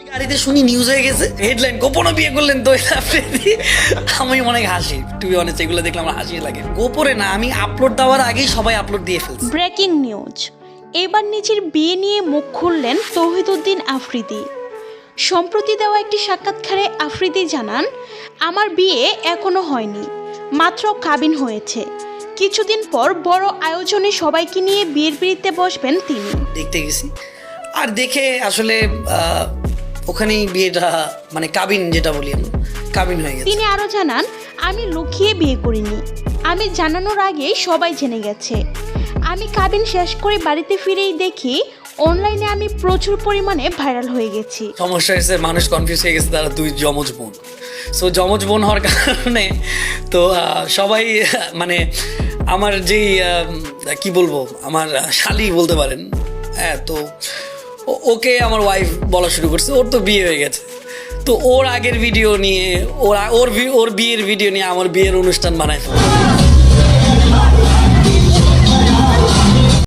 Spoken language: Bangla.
গাড়িতে শুনি নিউজ হয়ে গেছে, হেডলাইন গোপনে বিয়ে করলেন দোয়েল আফ্রিদি। আমি অনেক হাসি, টু বি অনেস্ট, এগুলো দেখলে আমার হাসি লাগে। গোপনে না, আমি আপলোড দেওয়ার আগেই সবাই আপলোড দিয়ে ফেলছে। ব্রেকিং নিউজ, এবার নিজের বিয়ে নিয়ে মুখ খুললেন তৌহিদুদ্দিন আফ্রিদি। সম্প্রতি দেওয়া একটি সাক্ষাৎকারে আফ্রিদি জানান, আমার বিয়ে এখনো হয়নি, মাত্র কাবিন হয়েছে। কিছুদিন পর বড় আয়োজনে সবাইকে নিয়ে বিয়ের পিঁড়িতে বসবেন তিনি। দেখতে গেছি, আর দেখে আসলে ওখানেই বিয়েটা, মানে কাবিন যেটা বলি আমরা, কাবিন হয়ে গেছে। তিনি আরও জানান, আমি লুকিয়ে বিয়ে করিনি, আমি জানানোর আগে সবাই জেনে গেছে। আমি কাবিন শেষ করে বাড়িতে ফিরেই দেখি অনলাইনে আমি প্রচুর পরিমাণে ভাইরাল হয়ে গেছি। সমস্যা হয়েছে, মানুষ কনফিউজ হয়ে গেছে, তারা দুই যমজ বোন। সো যমজ বোন হওয়ার কারণে তো সবাই মানে আমার যেই কি বলবো, আমার শালি বলতে পারেন, হ্যাঁ, তো ওকে আমার ওয়াইফ বলা শুরু করছে, ওর তো বিয়ে হয়ে গেছে। তো ওর আগের ভিডিও নিয়ে, ওর বিয়ের ভিডিও নিয়ে আমার বিয়ের অনুষ্ঠান বানায় ফেলছে।